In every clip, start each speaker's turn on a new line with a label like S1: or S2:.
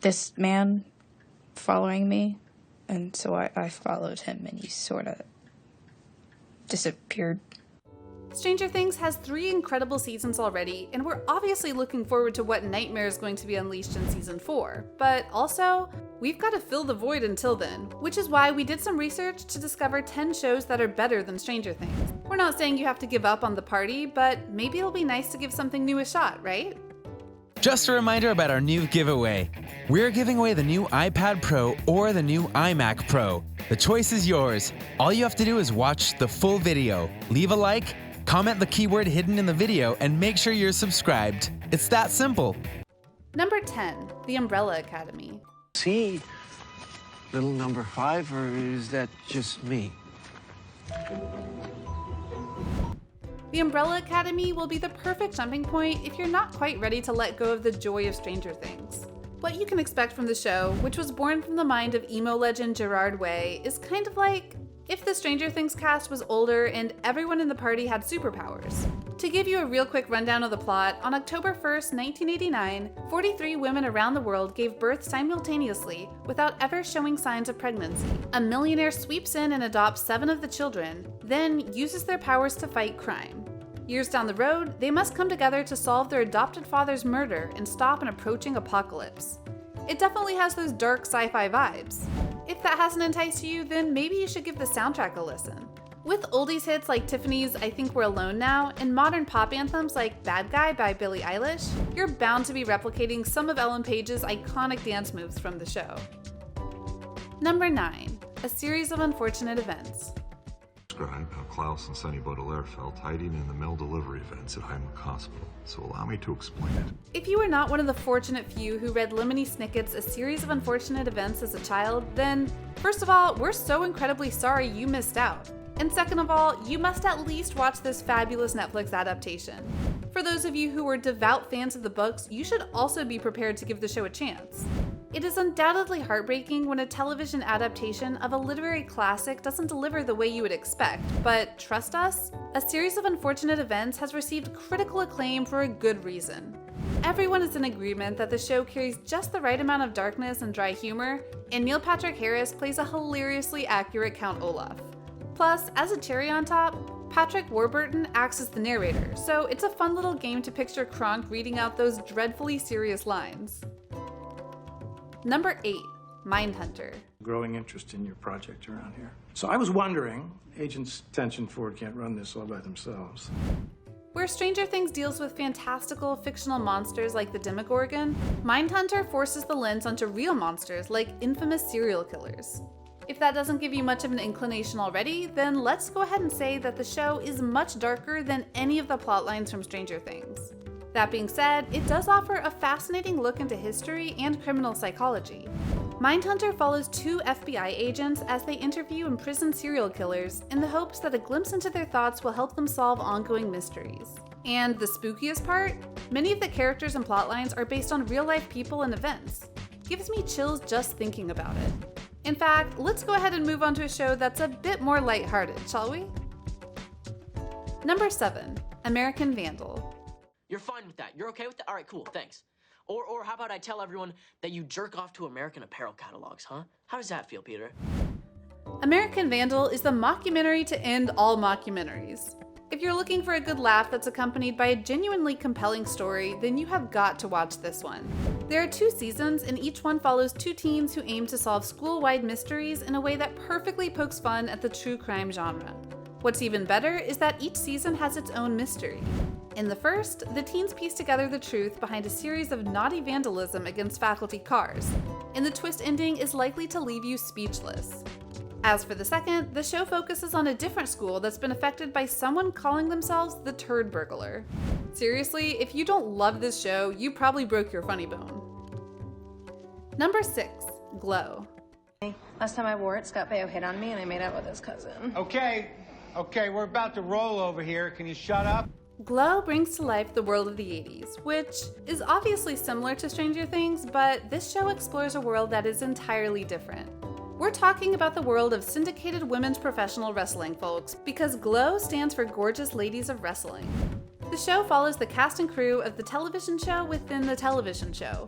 S1: this man following me, and so I followed him, and he sort of disappeared.
S2: Stranger Things has 3 incredible seasons already, and we're obviously looking forward to what nightmare is going to be unleashed in season 4. But also, we've got to fill the void until then, which is why we did some research to discover 10 shows that are better than Stranger Things. We're not saying you have to give up on the party, but maybe it'll be nice to give something new a shot, right?
S3: Just a reminder about our new giveaway. We're giving away the new iPad Pro or the new iMac Pro. The choice is yours. All you have to do is watch the full video, leave a like, comment the keyword hidden in the video, and make sure you're subscribed. It's that simple.
S2: Number 10, The Umbrella Academy.
S4: Is he little number 5, or is that just me?
S2: The Umbrella Academy will be the perfect jumping point if you're not quite ready to let go of the joy of Stranger Things. What you can expect from the show, which was born from the mind of emo legend Gerard Way, is kind of like if the Stranger Things cast was older and everyone in the party had superpowers. To give you a real quick rundown of the plot, on October 1st, 1989, 43 women around the world gave birth simultaneously without ever showing signs of pregnancy. A millionaire sweeps in and adopts 7 of the children, then uses their powers to fight crime. Years down the road, they must come together to solve their adopted father's murder and stop an approaching apocalypse. It definitely has those dark sci-fi vibes. If that hasn't enticed you, then maybe you should give the soundtrack a listen. With oldies hits like Tiffany's I Think We're Alone Now and modern pop anthems like Bad Guy by Billie Eilish, you're bound to be replicating some of Ellen Page's iconic dance moves from the show. Number 9, A Series of Unfortunate Events.
S5: Describe how Klaus and Sonny Baudelaire felt hiding in the mail delivery events at Heimlich Hospital, so allow me to explain it.
S2: If you were not one of the fortunate few who read Lemony Snicket's A Series of Unfortunate Events as a child, then, first of all, we're so incredibly sorry you missed out. And second of all, you must at least watch this fabulous Netflix adaptation. For those of you who were devout fans of the books, you should also be prepared to give the show a chance. It is undoubtedly heartbreaking when a television adaptation of a literary classic doesn't deliver the way you would expect, but trust us, A Series of Unfortunate Events has received critical acclaim for a good reason. Everyone is in agreement that the show carries just the right amount of darkness and dry humor, and Neil Patrick Harris plays a hilariously accurate Count Olaf. Plus, as a cherry on top, Patrick Warburton acts as the narrator, so it's a fun little game to picture Kronk reading out those dreadfully serious lines. Number 8, Mindhunter.
S6: Growing interest in your project around here. So I was wondering, Agents Tench and Ford can't run this all by themselves.
S2: Where Stranger Things deals with fantastical, fictional monsters like the Demogorgon, Mindhunter forces the lens onto real monsters like infamous serial killers. If that doesn't give you much of an inclination already, then let's go ahead and say that the show is much darker than any of the plotlines from Stranger Things. That being said, it does offer a fascinating look into history and criminal psychology. Mindhunter follows 2 FBI agents as they interview imprisoned serial killers in the hopes that a glimpse into their thoughts will help them solve ongoing mysteries. And the spookiest part? Many of the characters and plotlines are based on real-life people and events. Gives me chills just thinking about it. In fact, let's go ahead and move on to a show that's a bit more lighthearted, shall we? Number 7, American Vandal.
S7: You're fine with that. You're okay with that? All right, cool, thanks. Or how about I tell everyone that you jerk off to American Apparel catalogs, huh? How does that feel, Peter?
S2: American Vandal is the mockumentary to end all mockumentaries. If you're looking for a good laugh that's accompanied by a genuinely compelling story, then you have got to watch this one. There are 2 seasons, and each one follows 2 teens who aim to solve school-wide mysteries in a way that perfectly pokes fun at the true crime genre. What's even better is that each season has its own mystery. In the first, the teens piece together the truth behind a series of naughty vandalism against faculty cars, and the twist ending is likely to leave you speechless. As for the second, the show focuses on a different school that's been affected by someone calling themselves the Turd Burglar. Seriously, if you don't love this show, you probably broke your funny bone. Number 6, Glow.
S8: Last time I wore it, Scott Baio hit on me and I made out with his cousin.
S9: Okay, we're about to roll over here. Can you shut up?
S2: Glow brings to life the world of the 80s, which is obviously similar to Stranger Things, but this show explores a world that is entirely different. We're talking about the world of syndicated women's professional wrestling, folks, because GLOW stands for Gorgeous Ladies of Wrestling. The show follows the cast and crew of the television show within the television show.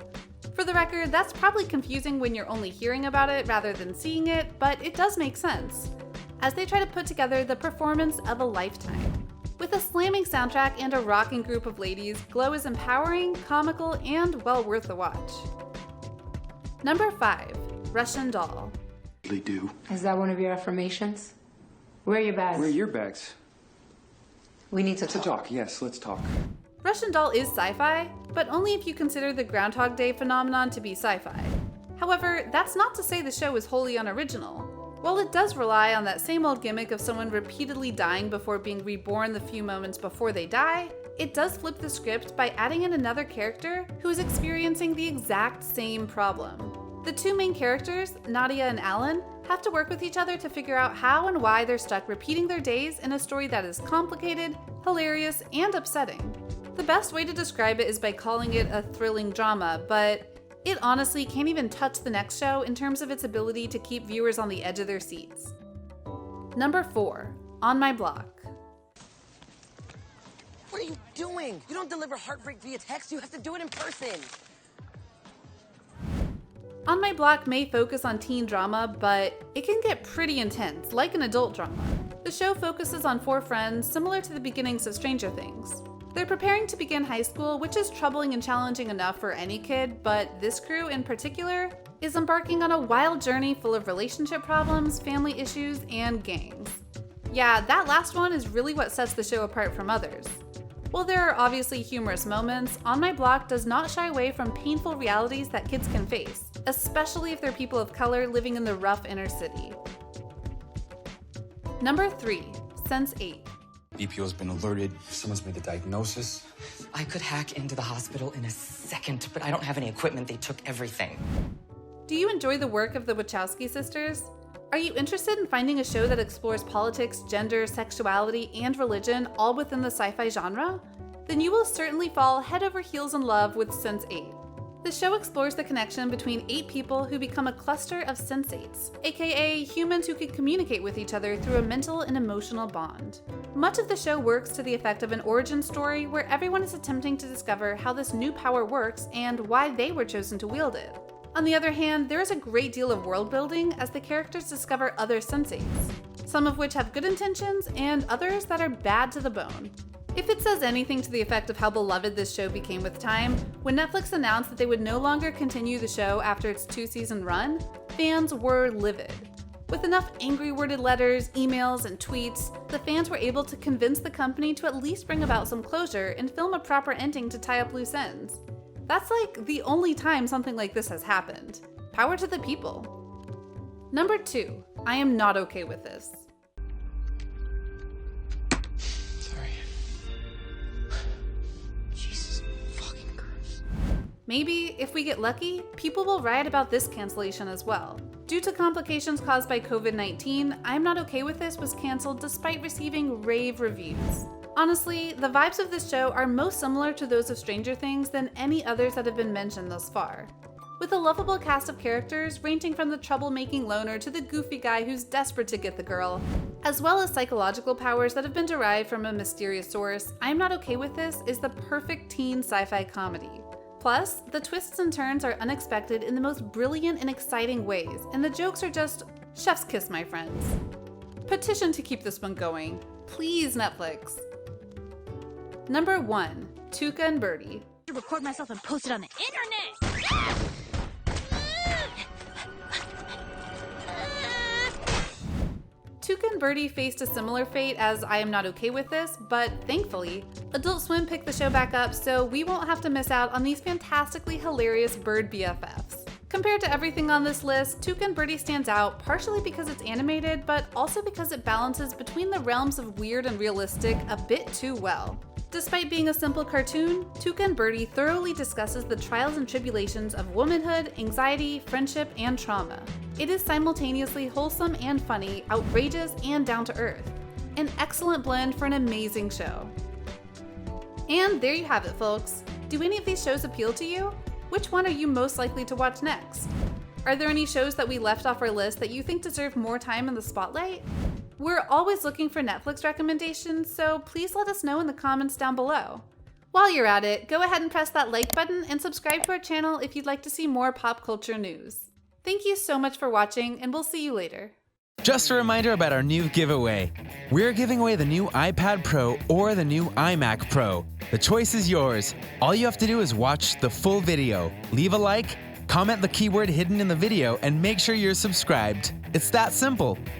S2: For the record, that's probably confusing when you're only hearing about it rather than seeing it, but it does make sense, as they try to put together the performance of a lifetime. With a slamming soundtrack and a rocking group of ladies, Glow is empowering, comical, and well worth the watch. Number 5, Russian Doll.
S10: Do.
S8: Is that one of your affirmations? Where are your bags?
S10: Where are your bags?
S8: We need to talk.
S10: Yes, let's talk.
S2: Russian Doll is sci-fi, but only if you consider the Groundhog Day phenomenon to be sci-fi. However, that's not to say the show is wholly unoriginal. While it does rely on that same old gimmick of someone repeatedly dying before being reborn the few moments before they die, it does flip the script by adding in another character who is experiencing the exact same problem. The two main characters, Nadia and Alan, have to work with each other to figure out how and why they're stuck repeating their days in a story that is complicated, hilarious, and upsetting. The best way to describe it is by calling it a thrilling drama, but it honestly can't even touch the next show in terms of its ability to keep viewers on the edge of their seats. Number 4, On My Block.
S11: What are you doing? You don't deliver heartbreak via text, you have to do it in person.
S2: On My Block may focus on teen drama, but it can get pretty intense, like an adult drama. The show focuses on 4 friends, similar to the beginnings of Stranger Things. They're preparing to begin high school, which is troubling and challenging enough for any kid, but this crew in particular is embarking on a wild journey full of relationship problems, family issues, and gangs. Yeah, that last one is really what sets the show apart from others. While there are obviously humorous moments, On My Block does not shy away from painful realities that kids can face, especially if they're people of color living in the rough inner city. Number 3, Sense8.
S10: BPO's been alerted. Someone's made the diagnosis.
S11: I could hack into the hospital in a second, but I don't have any equipment. They took everything.
S2: Do you enjoy the work of the Wachowski sisters? Are you interested in finding a show that explores politics, gender, sexuality, and religion all within the sci-fi genre? Then you will certainly fall head over heels in love with Sense8. The show explores the connection between 8 people who become a cluster of sensates, aka humans who can communicate with each other through a mental and emotional bond. Much of the show works to the effect of an origin story where everyone is attempting to discover how this new power works and why they were chosen to wield it. On the other hand, there is a great deal of world building as the characters discover other sensates, some of which have good intentions and others that are bad to the bone. If it says anything to the effect of how beloved this show became with time, when Netflix announced that they would no longer continue the show after its 2-season run, fans were livid. With enough angry worded letters, emails, and tweets, the fans were able to convince the company to at least bring about some closure and film a proper ending to tie up loose ends. That's like the only time something like this has happened. Power to the people. Number 2, I am not okay with this. Maybe, if we get lucky, people will riot about this cancellation as well. Due to complications caused by COVID-19, I'm Not Okay With This was canceled despite receiving rave reviews. Honestly, the vibes of this show are most similar to those of Stranger Things than any others that have been mentioned thus far. With a lovable cast of characters ranging from the troublemaking loner to the goofy guy who's desperate to get the girl, as well as psychological powers that have been derived from a mysterious source, I'm Not Okay With This is the perfect teen sci-fi comedy. Plus, the twists and turns are unexpected in the most brilliant and exciting ways, and the jokes are just chef's kiss, my friends. Petition to keep this one going. Please, Netflix. Number 1, Toucan Birdie.
S12: To record myself and post it on the internet!
S2: Toucan Birdie faced a similar fate as I Am Not Okay With This, but thankfully, Adult Swim picked the show back up so we won't have to miss out on these fantastically hilarious bird BFFs. Compared to everything on this list, Toucan Birdie stands out partially because it's animated, but also because it balances between the realms of weird and realistic a bit too well. Despite being a simple cartoon, Toucan Birdie thoroughly discusses the trials and tribulations of womanhood, anxiety, friendship, and trauma. It is simultaneously wholesome and funny, outrageous and down to earth. An excellent blend for an amazing show. And there you have it, folks. Do any of these shows appeal to you? Which one are you most likely to watch next? Are there any shows that we left off our list that you think deserve more time in the spotlight? We're always looking for Netflix recommendations, so please let us know in the comments down below. While you're at it, go ahead and press that like button and subscribe to our channel if you'd like to see more pop culture news. Thank you so much for watching, and we'll see you later.
S3: Just a reminder about our new giveaway. We're giving away the new iPad Pro or the new iMac Pro. The choice is yours. All you have to do is watch the full video, leave a like, comment the keyword hidden in the video, and make sure you're subscribed. It's that simple.